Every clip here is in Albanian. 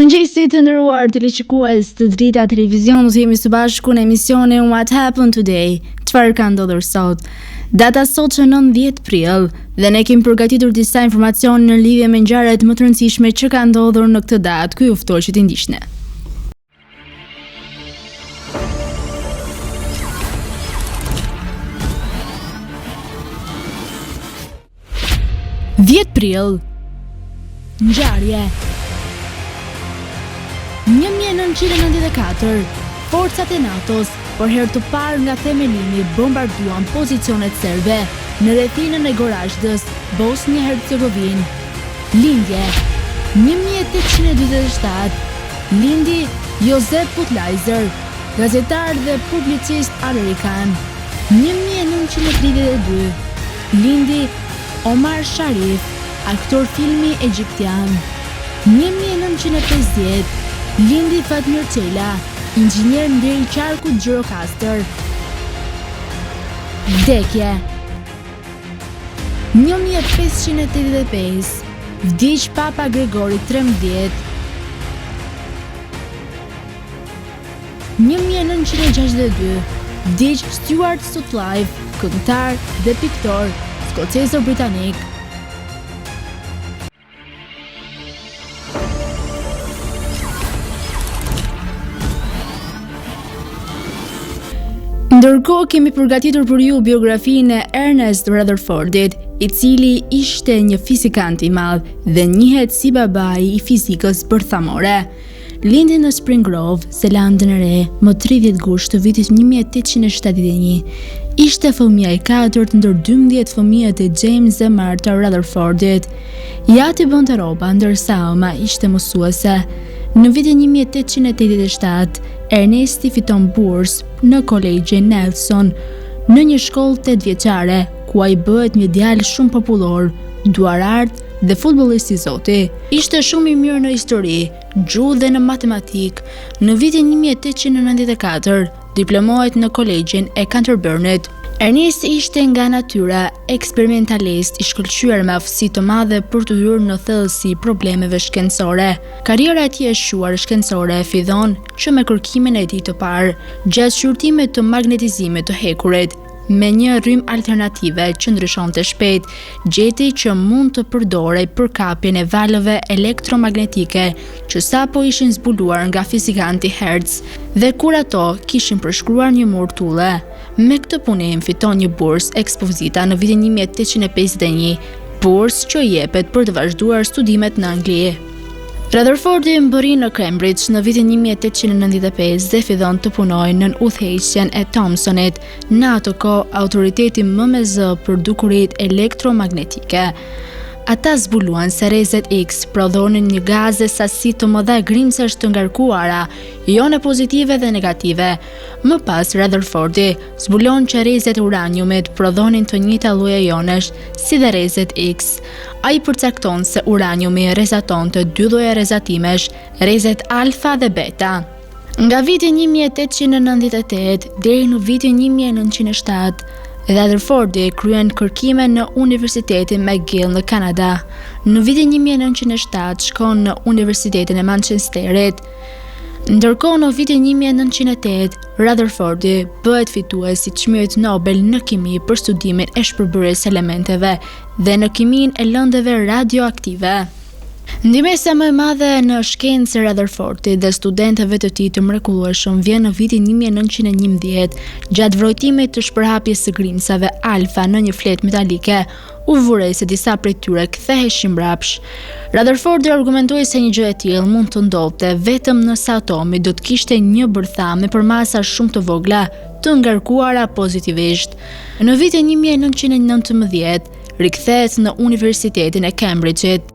Mirëmëngjesi të nderuar teleshikues të drita televizionit, jemi së bashku në emisionin What Happened Today, çfarë ka ndodhur sot. Data sot është 19 prill dhe ne kemi përgatitur disa informacione në lidhje me ngjarjet më të rëndësishme që ka ndodhur në këtë datë. Ky ju ftoj që t'i ndiqni. 10 prill. Ngjarje 1994, forcat e NATO-s për herë të parë nga themelimi bombarduan pozicionet serbe në rrethinën e Gorazdes, Bosnjë-Hercegovinë. Lindje 1847, lindi Josep Putlajzer, gazetar dhe publicist amerikan. 1932, lindi Omar Sharif, aktor filmi egjiptian. 1950, lindi Fatmir Çela, inxhinier ndër qarkut Gjirokastër. Vdekje 1585, vdiq Papa Gregori XIII. 1962, vdiq Stuart Sutcliffe, këngëtar dhe piktor skocez-britanik. Ndërkohë kemi përgatitur për ju biografinë e Ernest Rutherfordit, i cili ishte një fizikant i madh dhe njihet si babai i fizikës bërthamore. Lindi në Spring Grove, Zelandën e Re, më 30 gusht të vitit 1871. Ishte fëmia e 4 ndër 12 fëmijët e James dhe Martha Rutherfordit. Jati bënte rroba ndërsa ama ishte mësuese. Në vitin 1887, Ernesti fiton bursë në Kolegjin Nelson, në një shkollë 8 vjeçare, ku ai bëhet një djalë shumë popullor, duarart dhe futbollist i zoti. Ishte shumë i mirë në histori, gjuhë dhe në matematikë. Në vitin 1894, diplomohet në Kolegjin e Canterburyt. Ernesti ishte nga natyra eksperimentalist i shkëlqyer me aftësi të madhe për të hyrë në thellësi problemeve shkencore. Karriera e tij e shuar shkencore fillon që me kërkimin e tij të parë gjatë shqyrtimit të magnetizimit të hekurit. Me një rrym alternative që ndryshonte shpejt, gjeti që mund të përdorej për kapjen e valëve elektromagnetike që sapo ishin zbuluar nga fizikanti Hertz, dhe kur ato kishin përshkruar një murtulle. Me këtë punim fiton një bursë ekspozita në vitin 1851, bursë që jepet për të vazhduar studimet në Angli. Rutherfordi mbërri në Cambridge në vitin 1895 dhe fillon të punojë në udhëheqjen e Thomsonit, në atë kohë autoriteti më me zë për dukuritë elektromagnetike. Ata zbuluan se rrezet X prodhonin një gaze sasi të mëdha grimcash të ngarkuara, ione pozitive dhe negative. Më pas Rutherfordi zbulon që rrezet uraniumit prodhonin të njëjta lloje ionesh si dhe rrezet X. Ai përcakton se uraniumi rrezaton të dy lloje rrezatimesh, rrezet alfa dhe beta. Nga viti 1898 deri në vitin 1907, Rutherfordi kryen kërkime në Universitetin McGill në Kanada. Në vitin 1907 shkon në Universitetin e Manchesterit. Ndërkohë në vitin 1908, Rutherfordi bëhet fitues i çmimit Nobel në kimi për studimin e shpërbërjes elementeve dhe në kimin e lëndëve radioaktive. Ndihmesa më e madhe në shkencë e Rutherfordit dhe studentëve të tij të mrekullueshëm vjen në vitin 1911, gjatë vrojtimit të shpërhapjes së grimcave alfa në një fletë metalike. U vurej se disa prej tyre ktheheshin mbrapsht. Rutherfordi argumentoi se një gjë e tillë mund të ndodhte vetëm nëse atomi do të kishte një bërthame për masa shumë të vogla, të ngarkuara pozitivisht. Në vitin 1919, rikthehet në Universitetin e Cambridge-it.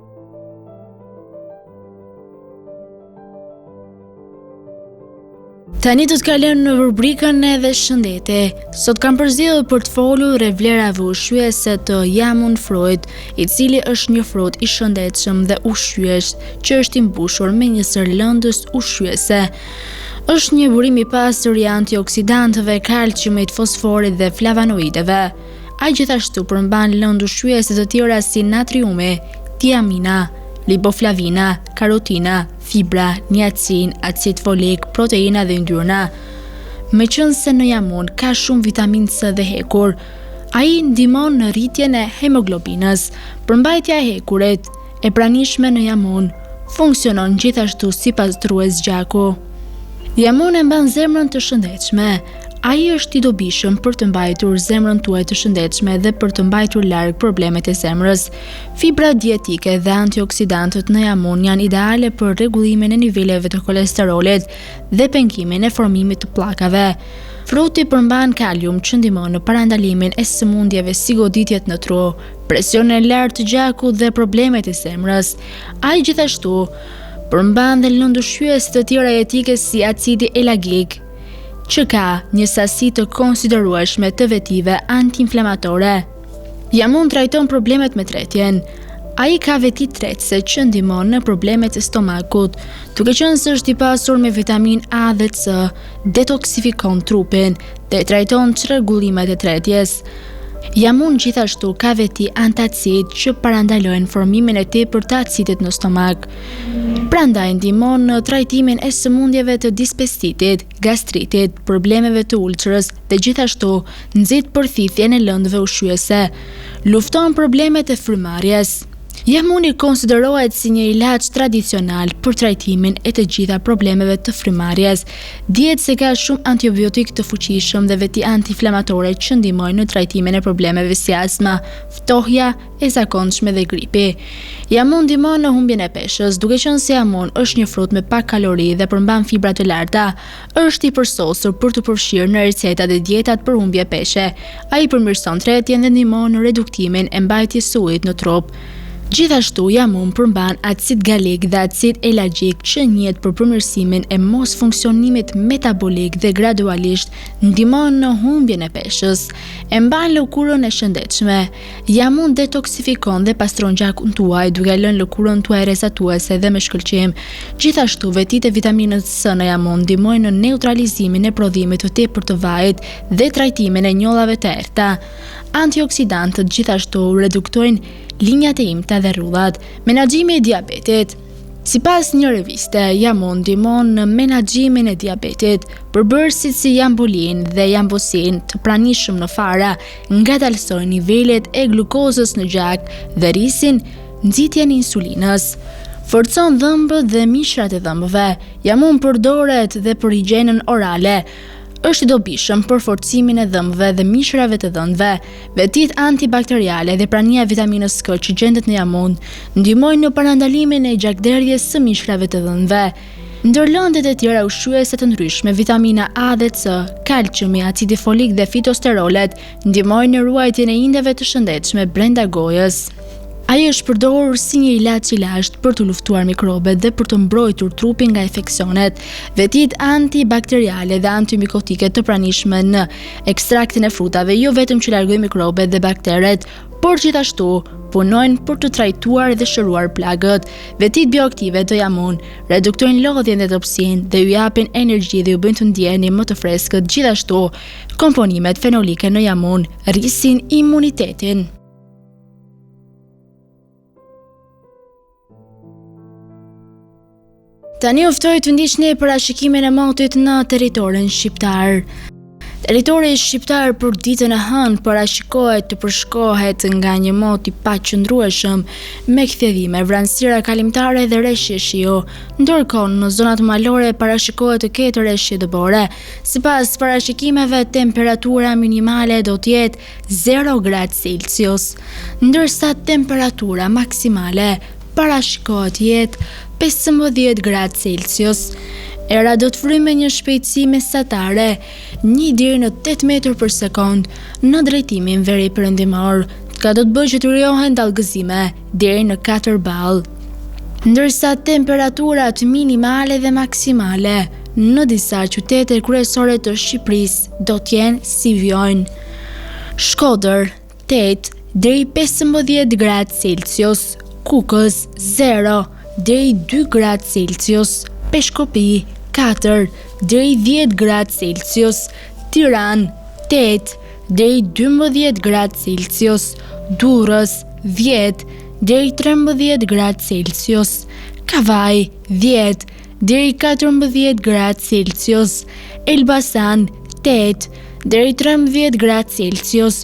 Tani do të kalojmë në rubrikën e shëndeti. Sot kam përzgjedhur për të folur rreth vlerave ushqyese të Sigmund Freud, i cili është një frut i shëndetshëm dhe ushqyes që është i mbushur me një sër lëndës ushqyese. Është një burim i pastër i antioksidantëve, kalciumit, fosforit dhe flavonoideve. Ai gjithashtu përmban lëndë ushqyese të tjera si natriumi, tiamina, lipoflavina, karotina, fibra, niacin, acid folik, proteina dhe yndyrna. Meqense në jamun ka shumë vitaminë C dhe hekur, ai ndihmon në rritjen e hemoglobinës. Përmbajtja e hekurit e pranishme në jamun funksionon gjithashtu si pastrues gjaku. Jamun e mban zemrën të shëndetshme. Ai është i dobishëm për të mbajtur zemrën tuaj të shëndetshme dhe për të mbajtur larg problemet e zemrës. Fibra dietike dhe antioksidantët në jamun janë ideale për rregullimin e niveleve të kolesterolit dhe pengimin e formimit të pllakave. Fruti përmban kalium që ndihmon në parandalimin e sëmundjeve si goditjet në tru, presionin e lartë të gjakut dhe problemet e zemrës. Ai gjithashtu përmban dhe lëndëshkyes të tjera etike si acidi elagik, që ka një sasi të konsiderueshme të vetive antiinflamatore. Jamun trajton problemet me tretjen. Ai ka veti tretëse që ndihmon në problemet e stomakut, duke qenë se është i pasur me vitamin A dhe C, detoksifikon trupin dhe trajton çrregullimet e tretjes. Jamun gjithashtu ka veti antacid që parandalojnë formimin e tepërt të acidit në stomak. Prandaj ndihmon në trajtimin e sëmundjeve të dispepsitit, gastritit, problemeve të ulçrës dhe gjithashtu nxit përthithjen e lëndëve ushqyese. Lufton problemet e frymarrjes. Jamuni konsiderohet si një ilaç tradicional për trajtimin e të gjitha problemeve të frymarrjes. Dihet se ka shumë antibiotik të fuqishëm dhe veti antiinflamatore që ndihmojnë në trajtimin e problemeve si astma, ftohja e zakonshme dhe gripi. Jamun ndihmon në humbjen e peshës, duke qenë se jamun është një frut me pak kalori dhe përmban fibra të larta. Është i përsosur për të përfshirë në recetat dhe dietat për humbje peshe. Ai përmirëson tretjen dhe ndihmon në reduktimin e mbajtjes së ujit në trup. Gjithashtu jamun përmban acid galik dhe acid elagjik që njihet për përmirësimin e mos funksionimit metabolik dhe gradualisht ndihmon në humbjen e peshës. E mban lëkurën e shëndetshme. Jamun detoksifikon dhe pastron gjakun tuaj duke lënë lëkurën tuaj rrezatuese dhe me shkëlqim. Gjithashtu vetitë e vitaminës C në jamun ndihmojnë në neutralizimin e prodhimit të tepërt të vajit dhe trajtimin e njollave të errta. Antioksidantët gjithashtu reduktojnë linjat e imta dhe rrullat. Menaxhimi i diabetit. Sipas një reviste, jamun ndihmon në menaxhimin e diabetit. Përbërësit si jambulin dhe jambosin të pranishëm në fara ngadalsojnë nivelet e glukozës në gjak dhe rrisin nxitjen e insulinës. Forcon dhëmbët dhe mishrat e dhëmbëve. Jamun përdoret dhe për higjienën orale. Është i dobishëm për forcimin e dhëmbëve dhe mishrave të dhëndve. Vetitë antibakteriale dhe prania e vitaminës K që gjendet në jamun ndihmojnë në parandalimin e gjakderrjes së mishrave të dhëndve. Ndërlëndet e tjera ushqyese të ndryshme, vitamina A dhe C, kalciumi, acidi folik dhe fitosterolet ndihmojnë në ruajtjen e indeve të shëndetshme brenda gojës. Ai është përdorur si një ilaç i lashtë për të luftuar mikrobet dhe për të mbrojtur trupin nga infeksionet. Vetitë antibakteriale dhe antimikotike të pranishme në ekstraktin e frutave jo vetëm që largojnë mikrobet dhe bakteret, por gjithashtu punojnë për të trajtuar dhe shëruar plagët. Vetitë bioaktive të jamun reduktojnë lodhjen e topsinë dhe ju japin energji dhe ju bëjnë të ndjeheni më të freskët. Gjithashtu, komponimet fenolike në jamun rrisin imunitetin. Tani u ftoj të ndiqni parashikimin e motit në territorin shqiptar. Territori shqiptar për ditën e hënë parashikohet të përshkohet nga një mot i paqëndrueshëm me kthjellime, vranësira kalimtare dhe rreshje shiu, ndërkohë në zonat malore parashikohet të ketë rreshje dëbore. Sipas parashikimeve, temperatura minimale do të jetë 0 gradë Celsius, ndërsa temperatura maksimale parashikohet jetë 15 gradë Celsius. Era do të fryjë me një shpejtësi mesatare 1 deri në 8 metër për sekond në drejtimin veri-perëndimor. Ka do të bëjë që të rijohen dallgëzime deri në 4 ball. Ndërsa temperaturat minimale dhe maksimale në disa qytete kryesore të Shqipërisë do të jenë si vijojnë: Shkodër 8 deri 15 gradë Celsius, Kukës 0 deri 2 gradë Celsius, Peshkopi 4 deri 10 gradë Celsius, Tiranë 8 deri 12 gradë Celsius, Durrës 10 deri 13 gradë Celsius, Kavaj 10 deri 14 gradë Celsius, Elbasan 8 deri 13 gradë Celsius,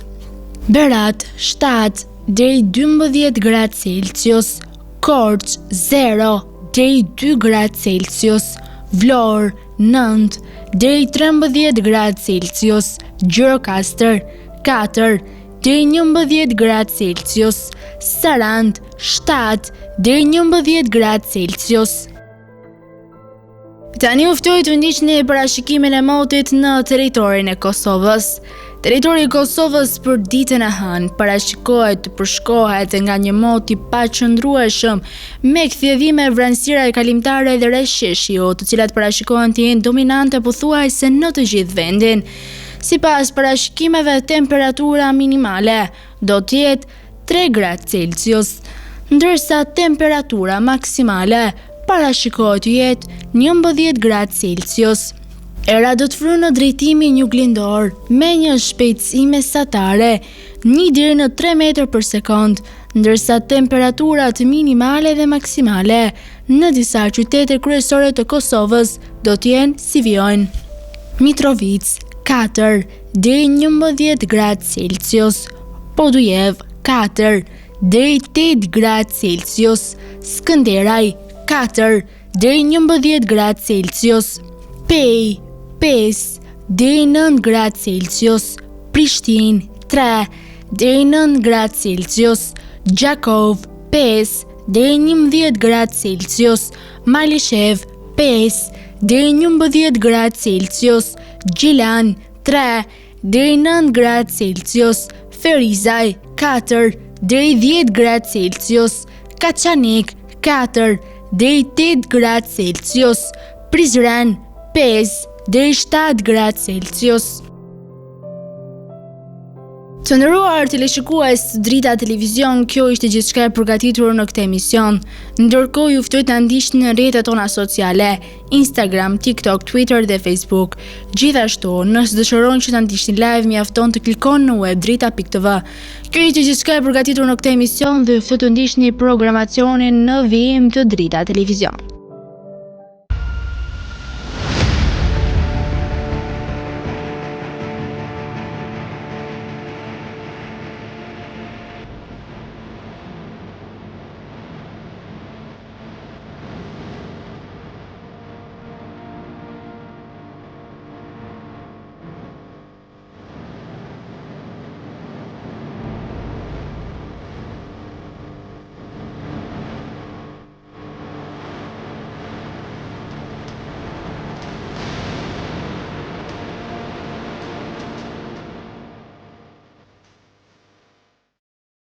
Berat 7 deri 12 gradë Celsius, Korç 0 deri 2 gradë Celsius, Vlorë 9 deri 13 gradë Celsius, Gjirokastër 4 deri 11 gradë Celsius, Sarand 7 deri 11 gradë Celsius. Tani u ftoj të ndiqni parashikimin e motit në territorin e Kosovës. Territori i Kosovës për ditën e hënë parashikohet të përshkohet nga një mot i paqëndrueshëm me kthjellime vranësira e kalimtare dhe rreshqeshju, të cilat parashikohen të jenë dominante pothuajse në të gjithë vendin. Sipas parashikimeve, temperatura minimale do të jetë 3 gradë Celsius, ndërsa temperatura maksimale parashikohet të jetë 11 gradë Celsius. Era do të frynë në drejtimin juglindor me një shpejtësi mesatare 1 deri në 3 metër për sekond, ndërsa temperaturat minimale dhe maksimale në disa qytete kryesore të Kosovës do të jenë si vijojnë: Mitrovic 4 deri 11 gradë Celsius, Podujev 4 deri 8 gradë Celsius, Skënderaj 4 deri 11 gradë Celsius, Pej 5 deri 9 gradë Celsius, Prishtinë 3 deri 9 gradë Celsius, Gjakov 5 deri 11 gradë Celsius, Malishev 5 deri 11 gradë Celsius, Gjilan 3 deri 9 gradë Celsius, Ferizaj 4 deri 10 gradë Celsius, Kaçanik 4 deri 8 gradë Celsius, Prizren 5 deri 7 gradë Celsius. Të nderuar teleshikues të Drita Televizion, kjo ishte gjithçka e përgatitur në këtë emision. Ndërkohë ju ftoj ta ndiqni në rrjetet tona sociale, Instagram, TikTok, Twitter dhe Facebook. Gjithashtu, nëse dëshironi që ta ndiqni live, mjafton të klikoni në web drita.tv. Kjo ishte gjithçka e përgatitur në këtë emision dhe ju ftoj të ndiqni programacionin në vijim të Drita Televizion.